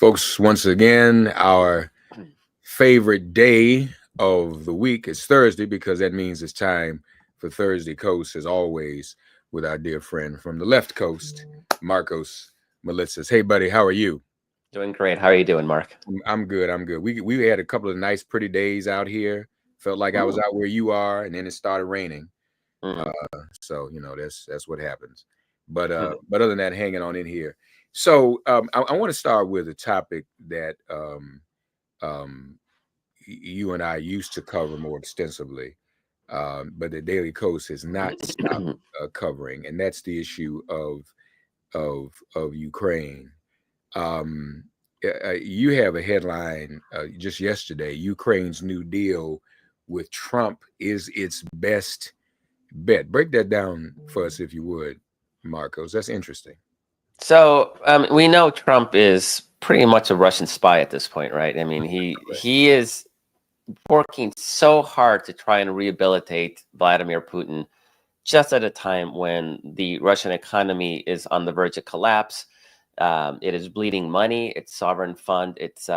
Folks, once again, our favorite day of the week is Thursday because that means it's time for Thursday Coast, as always, with our dear friend from the left coast, Markos Malitzis. Hey, buddy, how are you? Doing great. How are you doing, Mark? I'm good. I'm good. We had a couple of nice, pretty days out here. Felt like I was Mm, out where you are, and then it started raining. mm. So that's what happens. But other than that, hanging on in here. So I want to start with a topic that um, you and I used to cover more extensively, but the Daily Coast has not stopped covering, and that's the issue of Ukraine. Um, you have a headline just yesterday: Ukraine's New Deal with Trump is its best bet. Break that down for us, if you would, Marcos. That's interesting. We know Trump is pretty much a Russian spy at this point, right? I mean, Correct. he is working so hard to try and rehabilitate Vladimir Putin just at a time when the Russian economy is on the verge of collapse. It is bleeding money. Its sovereign fund, its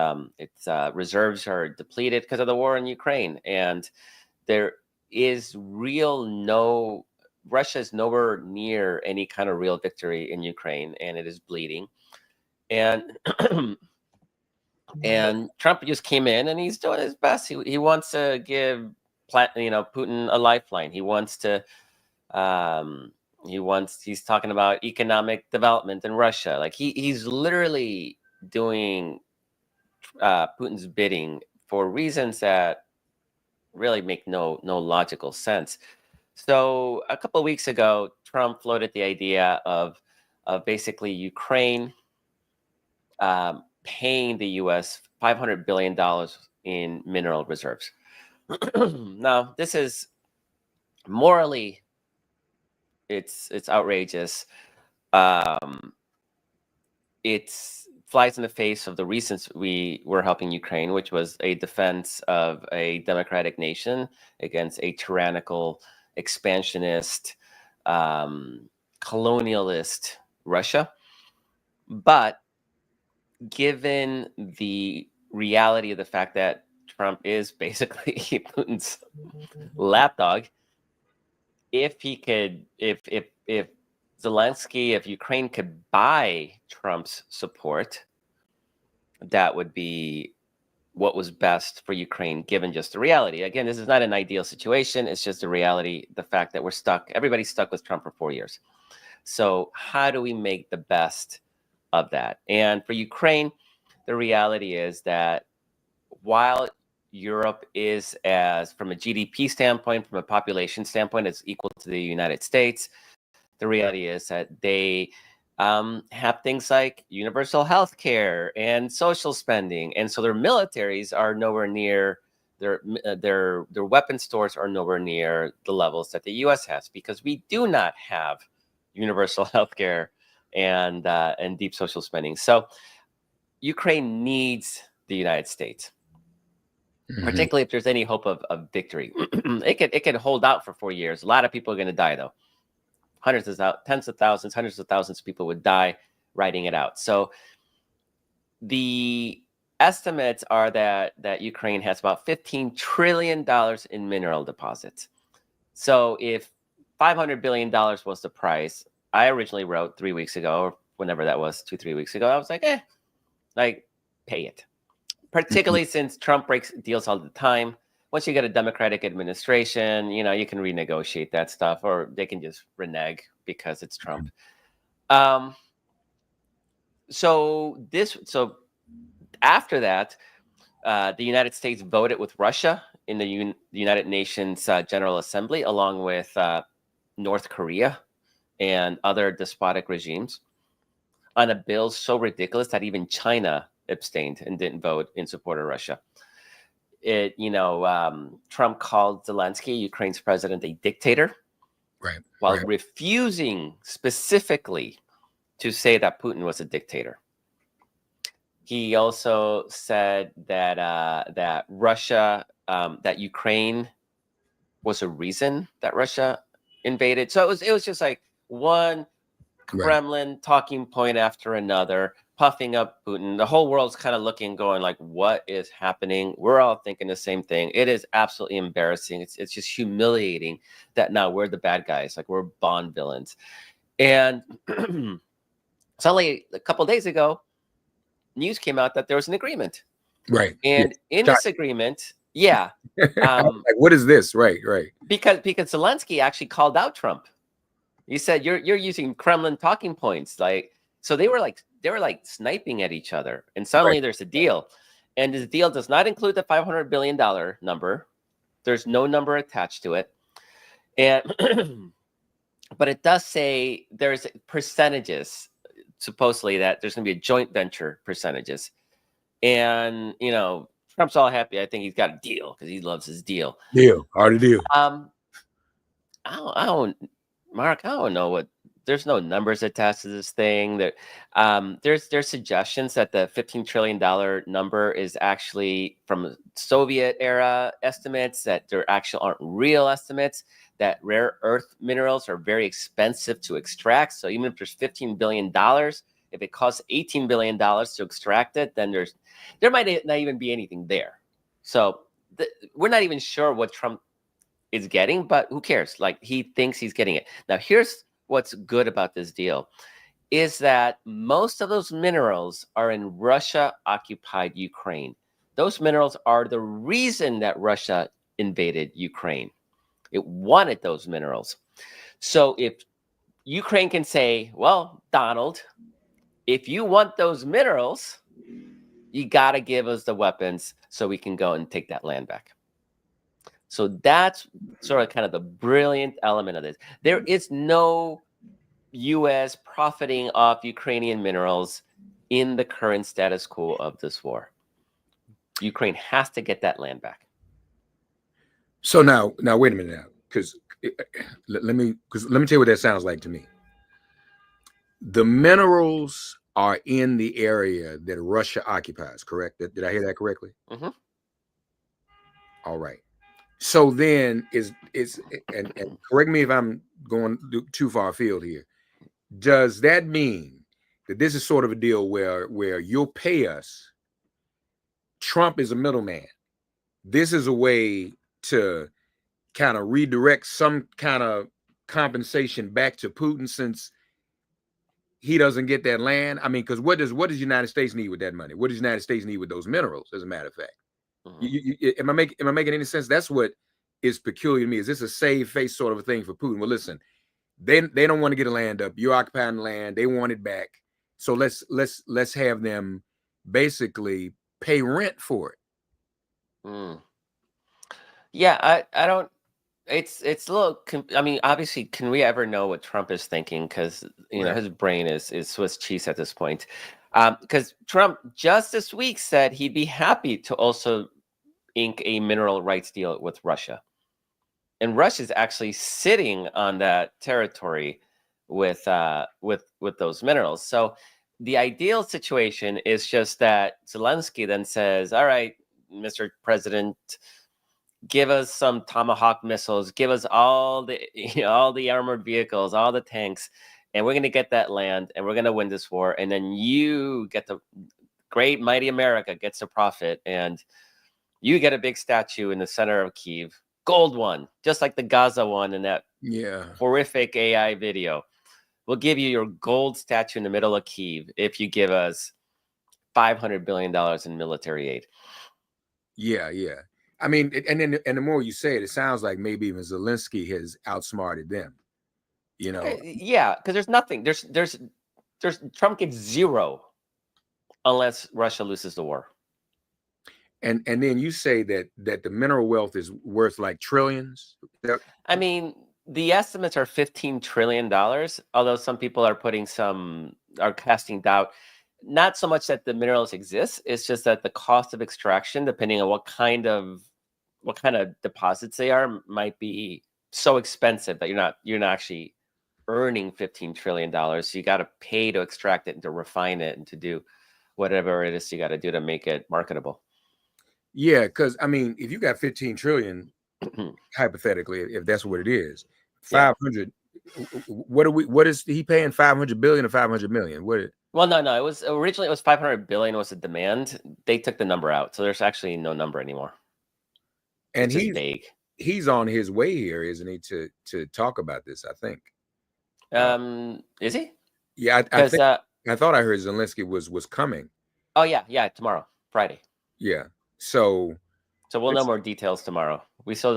reserves are depleted because of the war in Ukraine, and there is real no Russia is nowhere near any kind of real victory in Ukraine, and it is bleeding. And and Trump just came in, and he's doing his best. He wants to give Putin a lifeline. He wants to he's talking about economic development in Russia. Like he's literally doing Putin's bidding for reasons that really make no logical sense. So a couple of weeks ago, Trump floated the idea of basically Ukraine paying the U.S. $500 billion in mineral reserves. Now, this is morally, it's outrageous. Um, it flies in the face of the reasons we were helping Ukraine, which was a defense of a democratic nation against a tyrannical, expansionist, um, colonialist Russia. But given the reality of the fact that Trump is basically Putin's lapdog, if he could, if Zelensky, if Ukraine could buy Trump's support, that would be what was best for Ukraine, given just the reality. Again, this is not an ideal situation. It's just the reality, the fact that we're stuck. Everybody's stuck with Trump for 4 years. So how do we make the best of that? And for Ukraine, the reality is that while Europe is, as from a GDP standpoint, from a population standpoint, is equal to the United States, the reality is that they have things like universal health care and social spending, and so their militaries are nowhere near their weapon stores are nowhere near the levels that the U.S. has, because we do not have universal health care and deep social spending. So Ukraine needs the United States, Mhm. particularly if there's any hope of victory. It could hold out for 4 years. A lot of people are going to die, though. Tens of thousands, hundreds of thousands of people would die writing it out. So the estimates are that Ukraine has about $15 trillion in mineral deposits. So if $500 billion was the price, I originally wrote 3 weeks ago, or whenever that was, 2, 3 weeks ago, I was like, pay it. Mhm. Particularly since Trump breaks deals all the time. Once you get a Democratic administration, you can renegotiate that stuff, or they can just renege because it's Trump. Um, so after that, the United States voted with Russia in the United Nations General Assembly, along with North Korea and other despotic regimes, on a bill so ridiculous that even China abstained and didn't vote in support of Russia. Trump called Zelensky, Ukraine's president, a dictator, Right, while right. refusing specifically to say that Putin was a dictator. He also said that Russia, that Ukraine was a reason that Russia invaded. So it was just like one Right. Kremlin talking point after another, puffing up Putin. The whole world's kind of looking, going like, what is happening? We're all thinking the same thing. It is absolutely embarrassing. It's just humiliating that now we're the bad guys, like we're Bond villains. And suddenly, a couple of days ago, news came out that there was an agreement. Right. And in this agreement, yeah. Like, what is this? Right. Because Zelensky actually called out Trump. He said, you're using Kremlin talking points. Like, so they were like sniping at each other. And suddenly there's a deal. And this deal does not include the $500 billion number. There's no number attached to it. And but it does say there's percentages, supposedly, that there's going to be a joint venture percentages. And, Trump's all happy. I think he's got a deal because he loves his deal. Already deal. Mark, I don't know what. There's no numbers attached to this thing. There's suggestions that the $15 trillion number is actually from Soviet era estimates, that there actually aren't real estimates, that rare earth minerals are very expensive to extract. So even if there's $15 billion, if it costs $18 billion to extract it, then there might not even be anything there. So we're not even sure what Trump is getting, but who cares? Like, he thinks he's getting it. Now, here's what's good about this deal is that most of those minerals are in Russia-occupied Ukraine. Those minerals are the reason that Russia invaded Ukraine. It wanted those minerals. So if Ukraine can say, well, Donald, if you want those minerals, you got to give us the weapons so we can go and take that land back. So that's sort of kind of the brilliant element of this. There is no U.S. profiting off Ukrainian minerals in the current status quo of this war. Ukraine has to get that land back. So now wait a minute now, because let me tell you what that sounds like to me. The minerals are in the area that Russia occupies, correct? Did I hear that correctly? Mm-hmm. All right. So then and correct me if I'm going too far afield here. Does that mean that this is sort of a deal where you'll pay us? Trump is a middleman. This is a way to kind of redirect some kind of compensation back to Putin, since he doesn't get that land. I mean, because what does the United States need with that money? What does the United States need with those minerals, as a matter of fact? Mm-hmm. Am I making any sense? That's what is peculiar to me. Is this a save face sort of a thing for Putin? Well, listen, they don't want to get a land up. You're occupying the land. They want it back. So let's have them basically pay rent for it. Mm. Yeah, I don't. It's a little. I mean, obviously, can we ever know what Trump is thinking? Because his brain is Swiss cheese at this point. Because Trump just this week said he'd be happy to also ink a mineral rights deal with Russia, and Russia's actually sitting on that territory with those minerals. So the ideal situation is just that Zelensky then says, "All right, Mr. President, give us some Tomahawk missiles, give us all the armored vehicles, all the tanks, and we're going to get that land, and we're going to win this war, and then you get the great mighty America gets a profit, and you get a big statue in the center of Kyiv, gold one, just like the Gaza one in that horrific AI video. We'll give you your gold statue in the middle of Kyiv if you give us $500 billion in military aid." Yeah. I mean, and the more you say it, it sounds like maybe even Zelensky has outsmarted them. Yeah, because there's nothing. There's Trump gets zero unless Russia loses the war. And then you say that the mineral wealth is worth like trillions. I mean, the estimates are $15 trillion, although some people are casting doubt. Not so much that the minerals exist, it's just that the cost of extraction, depending on what kind of deposits they are, might be so expensive that you're not actually earning $15 trillion. So you got to pay to extract it and to refine it and to do whatever it is you got to do to make it marketable. Yeah, because I mean, if you got 15 trillion, hypothetically, if that's what it is, 500 What are we? What is he paying? 500 billion or 500 million? What? Well, no. It was originally, it was 500 billion was the demand. They took the number out, so there's actually no number anymore. And It's just vague. he's on his way here, isn't he? To talk about this, I think. Uh, Is he? yeah, I Because think I thought I heard Zelensky was coming. oh yeah, tomorrow, Friday. Yeah. So So we'll know it's more details tomorrow. We still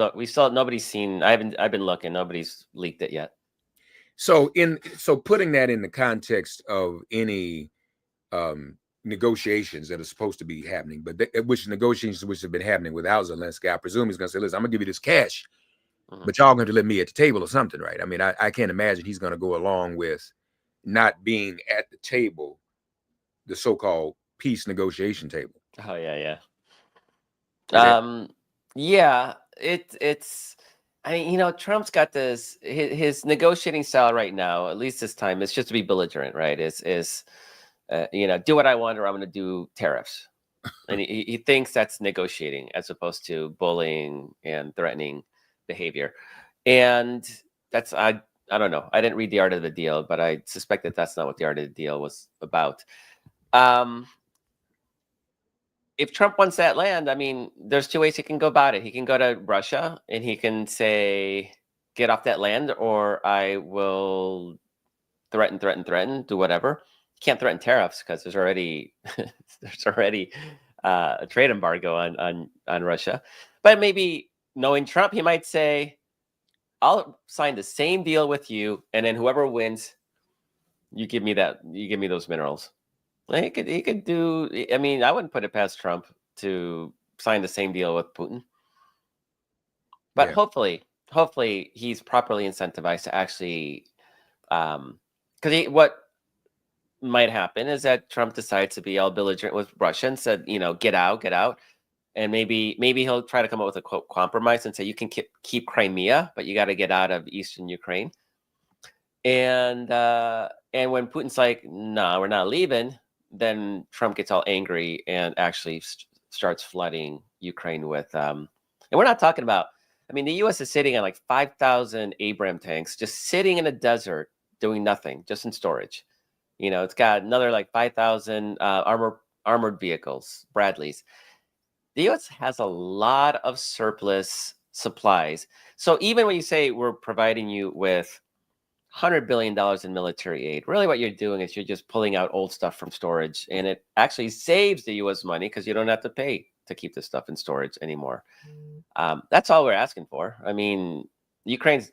nobody's seen. I've been looking. Nobody's leaked it yet. so putting that in the context of any negotiations that are supposed to be happening, but which negotiations which have been happening without Zelensky, I presume he's going to say, "Listen, I'm going to give you this cash, but y'all going to let me at the table or something, right?" I mean, I can't imagine he's going to go along with not being at the table, the so-called peace negotiation table. Oh yeah. Is that Yeah. It's. I mean, Trump's got this his negotiating style right now. At least this time, it's just to be belligerent, right? Is do what I want, or I'm going to do tariffs, and he thinks that's negotiating as opposed to bullying and threatening behavior, and that's I don't know. I didn't read the art of the deal, but I suspect that that's not what the art of the deal was about. Um, if Trump wants that land, I mean, there's two ways he can go about it. He can go to Russia and he can say, "Get off that land, or I will threaten, do whatever." Can't threaten tariffs because there's already a trade embargo on Russia. But maybe knowing Trump, he might say, "I'll sign the same deal with you, and then whoever wins, you give me those minerals." He could do. I mean, I wouldn't put it past Trump to sign the same deal with Putin. But yeah, hopefully he's properly incentivized to actually, because what might happen is that Trump decides to be all belligerent with Russia and said, get out, and maybe he'll try to come up with a quote compromise and say you can keep Crimea, but you got to get out of eastern Ukraine. And when Putin's like, "No, we're not leaving," then Trump gets all angry and actually starts flooding Ukraine with. And we're not talking about. I mean, the U.S. is sitting on like 5,000 Abrams tanks, just sitting in a desert doing nothing, just in storage. It's got another like 5,000 armored vehicles, Bradleys. The U.S. has a lot of surplus supplies. So even when you say we're providing you with $100 billion in military aid, really what you're doing is you're just pulling out old stuff from storage, and it actually saves the U.S. money because you don't have to pay to keep this stuff in storage anymore. That's all we're asking for. I mean, Ukraine's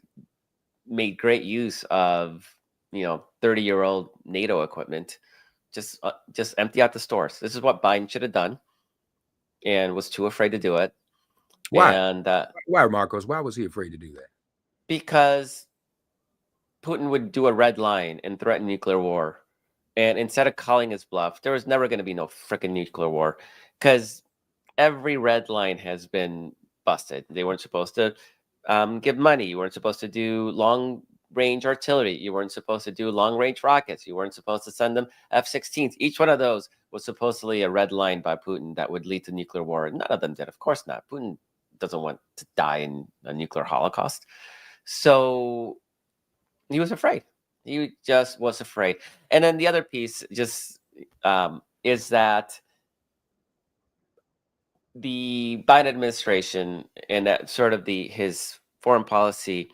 made great use of 30-year-old NATO equipment. Just empty out the stores. This is what Biden should have done, and was too afraid to do it. why? And Why, Markos? Why was he afraid to do that? because Putin would do a red line and threaten nuclear war. And instead of calling his bluff, there was never going to be no freaking nuclear war, because every red line has been busted. They weren't supposed to give money. You weren't supposed to do long range artillery. You weren't supposed to do long range rockets. You weren't supposed to send them F-16s. Each one of those was supposedly a red line by Putin that would lead to nuclear war. None of them did. Of course not. Putin doesn't want to die in a nuclear holocaust. So he was afraid. He just was afraid. And then the other piece just is that the Biden administration and that sort of his foreign policy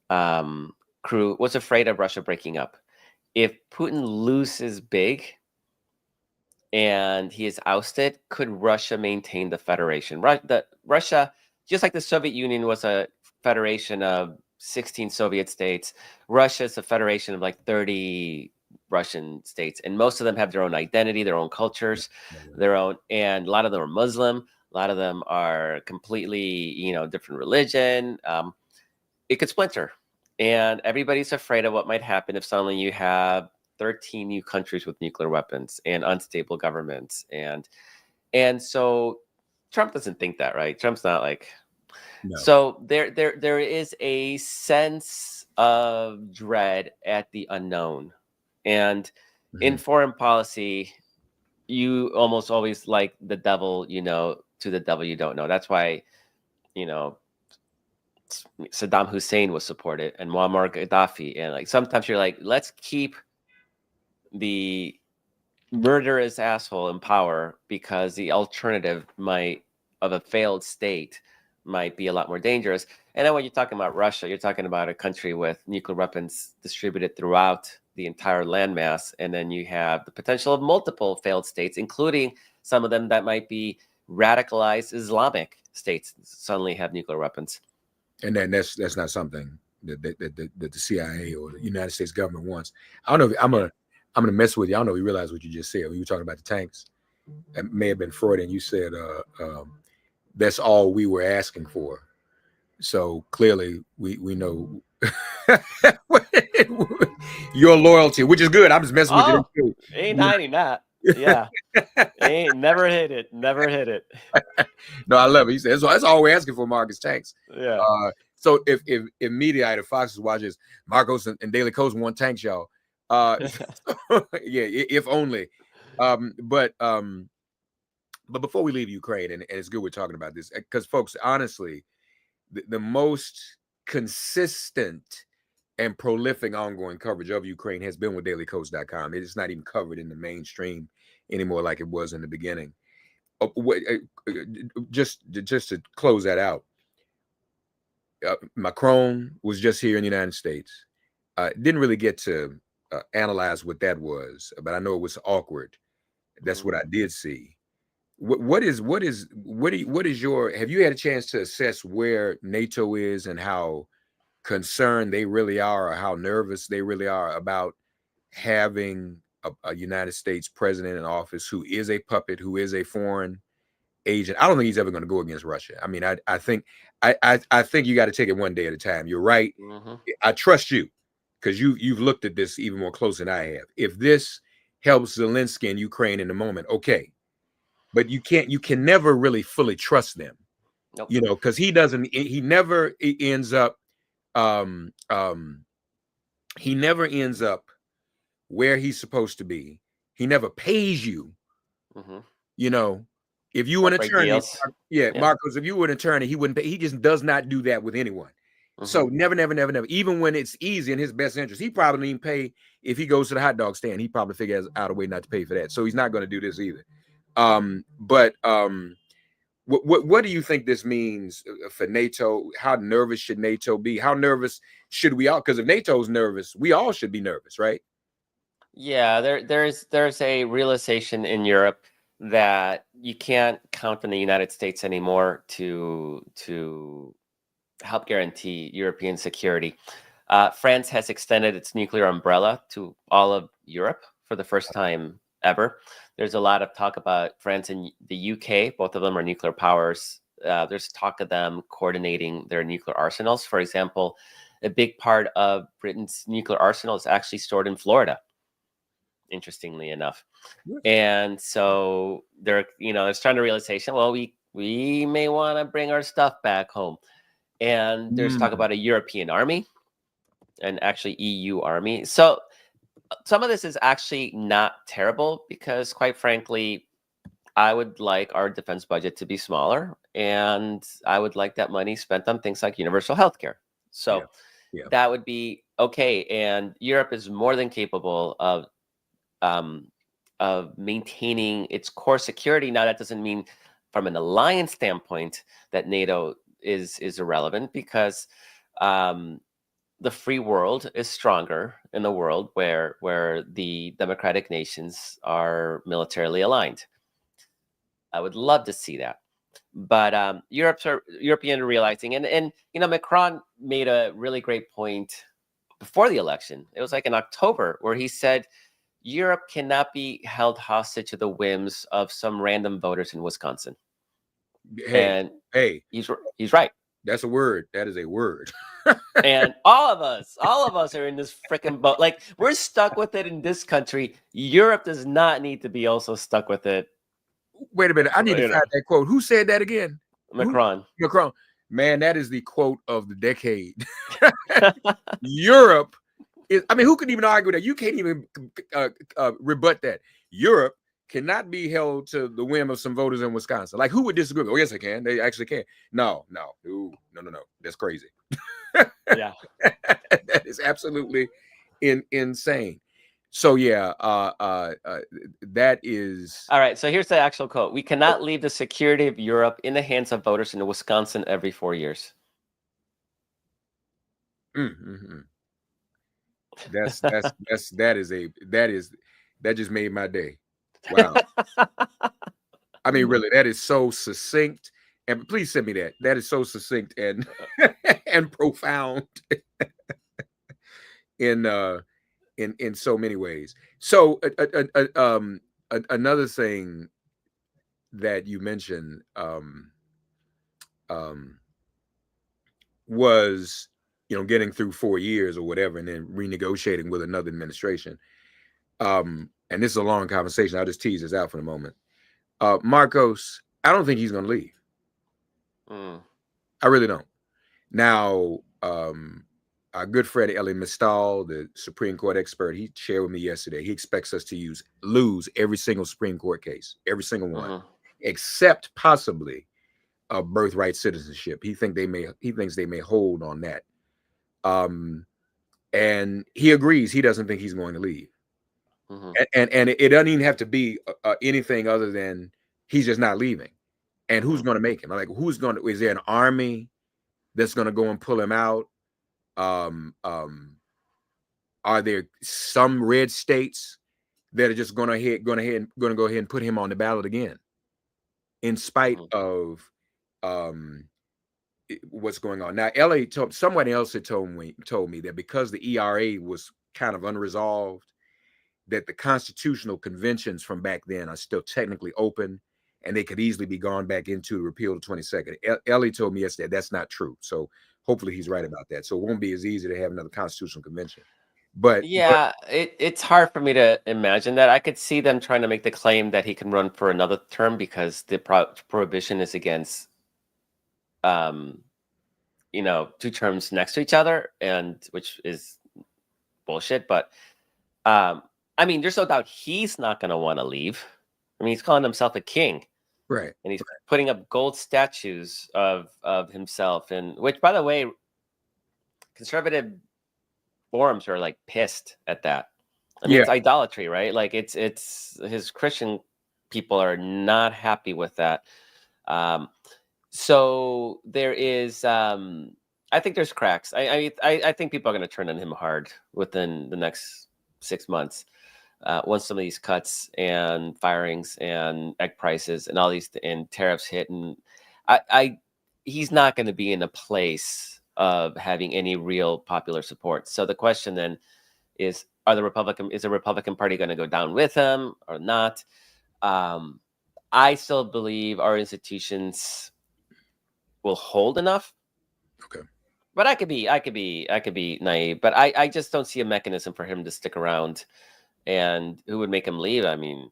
crew was afraid of Russia breaking up. If Putin loses big and he is ousted, could Russia maintain the federation? Russia, just like the Soviet Union was a federation of 16 Soviet states, Russia is a federation of like 30 Russian states, and most of them have their own identity, their own cultures, and a lot of them are Muslim. A lot of them are completely, different religion. It could splinter, and everybody's afraid of what might happen if suddenly you have 13 new countries with nuclear weapons and unstable governments, and so Trump doesn't think that, right? Trump's not like. No. So there is a sense of dread at the unknown, and in foreign policy, you almost always like the devil, to the devil you don't know. That's why, Saddam Hussein was supported, and Muammar Gaddafi, and like sometimes you're like, let's keep the murderous asshole in power because the alternative might of a failed state might be a lot more dangerous. And then when you're talking about Russia, you're talking about a country with nuclear weapons distributed throughout the entire landmass, and then you have the potential of multiple failed states, including some of them that might be radicalized Islamic states suddenly have nuclear weapons. And then that's not something that the CIA or the United States government wants. I don't know. I'm gonna mess with you. I don't know if you realize what you just said. When you were talking about the tanks, it may have been Freudian. You said that's all we were asking for. So clearly, we know your loyalty, which is good. I'm just messing with Oh, you. ain't hiding that. Yeah. Ain't never hit it. Never hit it. No, I love it. He said that's all we're asking for, Marcus. Tanks. Yeah. So if media either Fox watches Markos and Daily Coast want tanks, y'all. Yeah, if only. But before we leave Ukraine, and it's good we're talking about this because folks, honestly, the most consistent and prolific ongoing coverage of Ukraine has been with dailycoast.com. It's not even covered in the mainstream anymore like it was in the beginning. Just to close that out, Macron was just here in the United States. Didn't really get to analyze what that was, but I know it was awkward. That's what I did see. What is your, have you had a chance to assess where NATO is and how concerned they really are, or how nervous they really are about having a United States president in office who is a puppet, who is a foreign agent? I don't think he's ever going to go against Russia. I mean, I think you got to take it one day at a time. You're right. I trust you because you've looked at this even more close than I have. If this helps Zelensky and Ukraine in the moment, okay. But you can never really fully trust them, Nope. you know, because he never ends up where he's supposed to be. He never pays you. You know, if you were an attorney, Markos, if you were an attorney, he wouldn't pay. He just does not do that with anyone. So never. Even when it's easy in his best interest, he probably don't even pay. If he goes to the hot dog stand, he probably figures out a way not to pay for that. So he's not going to do this either. What do you think this means for NATO? How nervous should NATO be? How nervous should we all? Because if NATO's nervous, we all should be nervous, right? Yeah, there's a realization in Europe that you can't count on the United States anymore to help guarantee European security. France has extended its nuclear umbrella to all of Europe for the first time ever. There's a lot of talk about France and the UK. Both of them are nuclear powers. There's talk of them coordinating their nuclear arsenals. For example, a big part of Britain's nuclear arsenal is actually stored in Florida, interestingly enough. And so they're trying to realization, well, we may want to bring our stuff back home. And there's talk about a European army and actually EU army. So some of this is actually not terrible because, quite frankly, I would like our defense budget to be smaller, and I would like that money spent on things like universal health care. So that would be okay. And Europe is more than capable of maintaining its core security. Now, that doesn't mean from an alliance standpoint that NATO is irrelevant, because the free world is stronger in the world where the democratic nations are militarily aligned. I would love to see that. But European realizing, and Macron made a really great point before the election. It was like in October, where he said Europe cannot be held hostage to the whims of some random voters in Wisconsin. Hey, he's right. That's a word. That is a word. And all of us are in this freaking boat. Like, we're stuck with it in this country. Europe does not need to be also stuck with it. Wait a minute. I need to find that quote. Who said that again? Macron. Macron. Man, that is the quote of the decade. Europe is, I mean, who can even argue that? You can't even rebut that. Europe cannot be held to the whim of some voters in Wisconsin. Like, who would disagree? Oh, yes, they can. They actually can. No. That's crazy. Yeah. That is absolutely insane. So yeah, that is. All right. So here's the actual quote: "We cannot leave the security of Europe in the hands of voters in Wisconsin every 4 years." Mm. That just made my day. Wow. I mean, really, that is so succinct. And please send me that. That is so succinct and and profound in in so many ways. So another thing that you mentioned um, was, getting through 4 years or whatever, and then renegotiating with another administration. And this is a long conversation. I'll just tease this out for the moment. Markos, I don't think he's going to leave. Mm. I really don't. Now, our good friend Ellie Mistal, the Supreme Court expert, he shared with me yesterday. He expects us to lose every single Supreme Court case, every single one, except possibly birthright citizenship. He thinks they may hold on that. And he agrees. He doesn't think he's going to leave. And it doesn't even have to be anything other than he's just not leaving. And who's going to make him? Like, is there an army that's going to go and pull him out? Are there some red states that are just going to go ahead and put him on the ballot again, in spite of what's going on now? Someone else had told me that because the ERA was kind of unresolved, that the constitutional conventions from back then are still technically open, and they could easily be gone back into repeal the 22nd. Ellie told me yesterday that's not true. So hopefully he's right about that. So it won't be as easy to have another constitutional convention. But Yeah, it's hard for me to imagine that. I could see them trying to make the claim that he can run for another term because the prohibition is against, two terms next to each other, and which is bullshit. But I mean, there's no doubt he's not going to want to leave. I mean, he's calling himself a king, right, and he's putting up gold statues of himself, and which, by the way, conservative forums are like pissed at that. I mean, it's idolatry, right? Like it's his Christian people are not happy with that. So there is, I think there's cracks. I think people are going to turn on him hard within the next 6 months. Once some of these cuts and firings and egg prices and all these and tariffs hit, and he's not going to be in a place of having any real popular support. So the question then is the Republican Party going to go down with him or not? I still believe our institutions will hold enough. Okay. But I could be naive, but I just don't see a mechanism for him to stick around. And who would make him leave? I mean,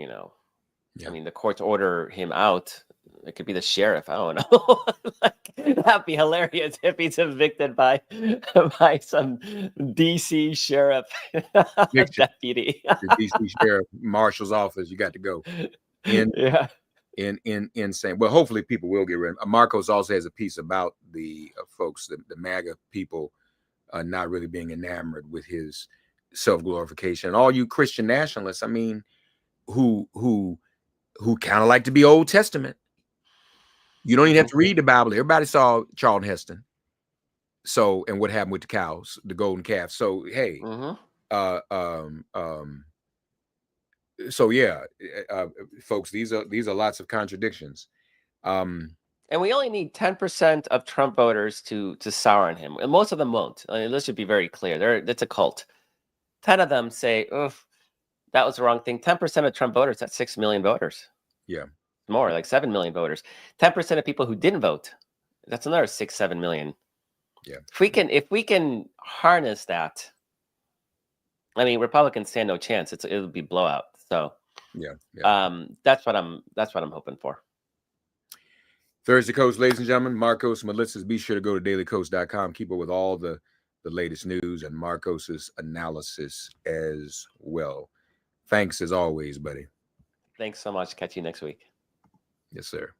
I mean, the courts order him out. It could be the sheriff. I don't know. That'd be hilarious if he's evicted by some DC sheriff deputy. The DC sheriff marshal's office. You got to go. Yeah. Insane. Well, hopefully people will get rid of him. Markos also has a piece about the folks, the MAGA people, not really being enamored with his self-glorification. And all you Christian nationalists, I mean, who kind of like to be Old Testament. You don't even have to read the Bible. Everybody saw Charlton Heston. So, and what happened with the cows, the golden calf. So, hey, so yeah, folks, these are lots of contradictions. And we only need 10% of Trump voters to sour on him, and most of them won't. I mean, let's just be very clear. It's a cult. 10 of them say, "Oof, that was the wrong thing." 10% of Trump voters, that's 6 million voters. Yeah, more like 7 million voters. 10% of people who didn't vote, that's another 6-7 million. Yeah. If we can harness that, I mean, Republicans stand no chance. It'll be blowout. So yeah. That's what I'm hoping for. Thursday Coast, ladies and gentlemen, Markos Melissas. Be sure to go to dailycoast.com. Keep up with all the latest news and Markos's analysis as well. Thanks as always, buddy. Thanks so much. Catch you next week. Yes, sir.